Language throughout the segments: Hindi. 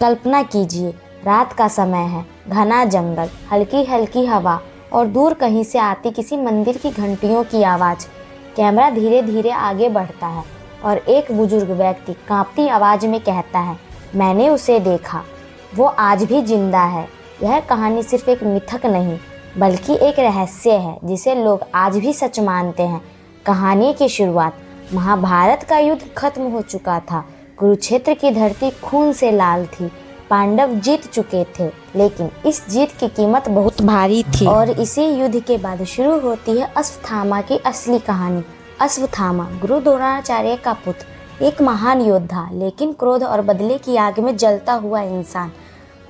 कल्पना कीजिए, रात का समय है, घना जंगल, हल्की हल्की हवा और दूर कहीं से आती किसी मंदिर की घंटियों की आवाज़। कैमरा धीरे धीरे आगे बढ़ता है और एक बुजुर्ग व्यक्ति कांपती आवाज़ में कहता है, मैंने उसे देखा, वो आज भी जिंदा है। यह कहानी सिर्फ एक मिथक नहीं बल्कि एक रहस्य है जिसे लोग आज भी सच मानते हैं। कहानी की शुरुआत, महाभारत का युद्ध खत्म हो चुका था। कुरुक्षेत्र की धरती खून से लाल थी। पांडव जीत चुके थे, लेकिन इस जीत की कीमत बहुत भारी थी। और इसी युद्ध के बाद शुरू होती है अश्वत्थामा की असली कहानी। अश्वत्थामा गुरु द्रोणाचार्य का पुत्र, एक महान योद्धा लेकिन क्रोध और बदले की आग में जलता हुआ इंसान।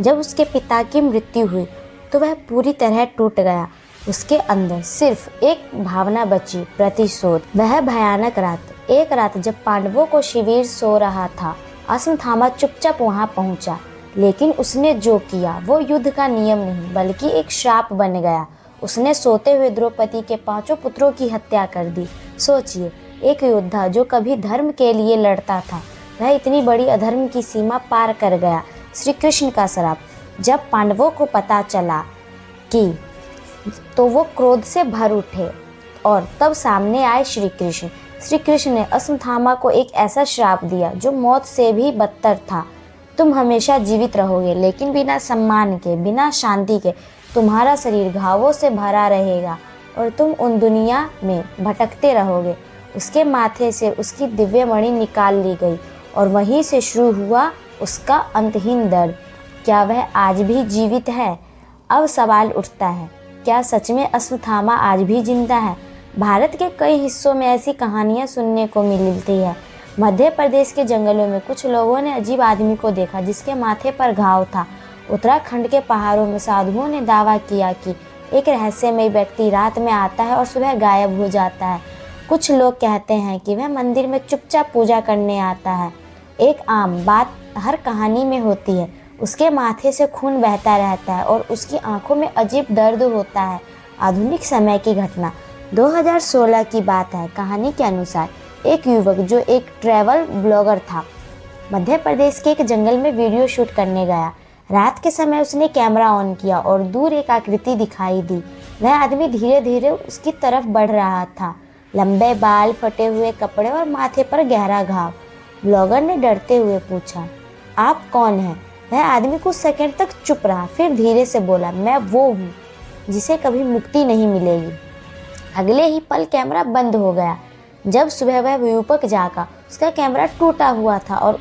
जब उसके पिता की मृत्यु हुई तो वह पूरी तरह टूट गया। उसके अंदर सिर्फ एक भावना बची, प्रतिशोध। वह भयानक रात, एक रात जब पांडवों को शिविर सो रहा था, अश्वत्थामा चुपचाप वहां पहुंचा। लेकिन उसने जो किया वो युद्ध का नियम नहीं बल्कि एक श्राप बन गया। उसने सोते हुए द्रौपदी के 5 पुत्रों की हत्या कर दी। सोचिए, एक योद्धा जो कभी धर्म के लिए लड़ता था, वह इतनी बड़ी अधर्म की सीमा पार कर गया। श्री कृष्ण का श्राप। जब पांडवों को पता चला कि तो वो क्रोध से भर उठे और तब सामने आए श्री कृष्ण। श्री कृष्ण ने अश्वत्थामा को एक ऐसा श्राप दिया जो मौत से भी बदतर था। तुम हमेशा जीवित रहोगे, लेकिन बिना सम्मान के, बिना शांति के। तुम्हारा शरीर घावों से भरा रहेगा और तुम उन दुनिया में भटकते रहोगे। उसके माथे से उसकी दिव्य मणि निकाल ली गई और वहीं से शुरू हुआ उसका अंतहीन दर्द। क्या वह आज भी जीवित है? अब सवाल उठता है, क्या सच में अश्वत्थामा आज भी जिंदा है? भारत के कई हिस्सों में ऐसी कहानियां सुनने को मिलती है। मध्य प्रदेश के जंगलों में कुछ लोगों ने अजीब आदमी को देखा जिसके माथे पर घाव था। उत्तराखंड के पहाड़ों में साधुओं ने दावा किया कि एक रहस्यमय व्यक्ति रात में आता है और सुबह गायब हो जाता है। कुछ लोग कहते हैं कि वह मंदिर में चुपचाप पूजा करने आता है। एक आम बात हर कहानी में होती है, उसके माथे से खून बहता रहता है और उसकी आंखों में अजीब दर्द होता है। आधुनिक समय की घटना, 2016 की बात है। कहानी के अनुसार एक युवक जो एक ट्रैवल ब्लॉगर था, मध्य प्रदेश के एक जंगल में वीडियो शूट करने गया। रात के समय उसने कैमरा ऑन किया और दूर एक आकृति दिखाई दी। वह आदमी धीरे धीरे उसकी तरफ बढ़ रहा था। लंबे बाल, फटे हुए कपड़े और माथे पर गहरा घाव। ब्लॉगर ने डरते हुए पूछा, आप कौन हैं? वह आदमी कुछ सेकंड तक चुप रहा, फिर धीरे से बोला, मैं वो हूँ जिसे कभी मुक्ति नहीं मिलेगी। अगले ही पल कैमरा बंद हो गया। जब सुबह वह युवक जागा, उसका कैमरा टूटा हुआ था और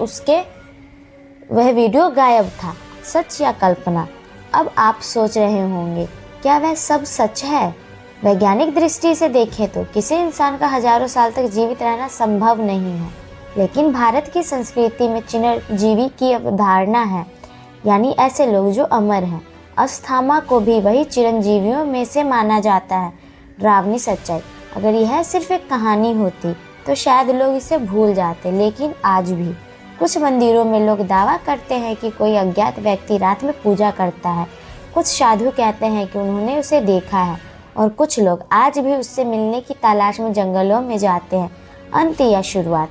वह वीडियो गायब था। सच या कल्पना? अब आप सोच रहे होंगे, क्या वह सब सच है? वैज्ञानिक दृष्टि से देखें तो किसी इंसान का हजारों साल तक जीवित रहना संभव नहीं है, लेकिन भारत की संस्कृति में चिरंजीवी की अवधारणा है, यानी ऐसे लोग जो अमर हैं। अश्वत्थामा को भी वही चिरंजीवियों में से माना जाता है। डरावनी सच्चाई, अगर यह सिर्फ एक कहानी होती तो शायद लोग इसे भूल जाते, लेकिन आज भी कुछ मंदिरों में लोग दावा करते हैं कि कोई अज्ञात व्यक्ति रात में पूजा करता है। कुछ साधु कहते हैं कि उन्होंने उसे देखा है और कुछ लोग आज भी उससे मिलने की तलाश में जंगलों में जाते हैं। अंत या शुरुआत?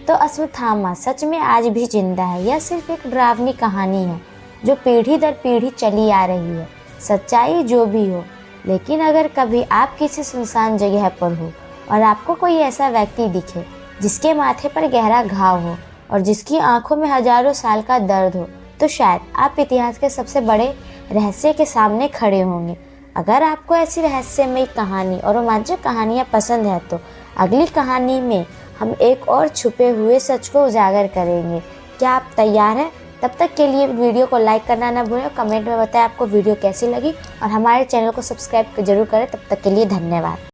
तो अश्वत्थामा सच में आज भी जिंदा है या सिर्फ एक डरावनी कहानी है जो पीढ़ी दर पीढ़ी चली आ रही है? सच्चाई जो भी हो, लेकिन अगर कभी आप किसी सुनसान जगह पर हो और आपको कोई ऐसा व्यक्ति दिखे जिसके माथे पर गहरा घाव हो और जिसकी आंखों में हजारों साल का दर्द हो, तो शायद आप इतिहास के सबसे बड़े रहस्य के सामने खड़े होंगे। अगर आपको ऐसी रहस्यमय कहानी और रोमांचक कहानियाँ पसंद है तो अगली कहानी में हम एक और छुपे हुए सच को उजागर करेंगे। क्या आप तैयार हैं? तब तक के लिए वीडियो को लाइक करना ना भूलें, कमेंट में बताएं आपको वीडियो कैसी लगी और हमारे चैनल को सब्सक्राइब जरूर करें। तब तक के लिए धन्यवाद।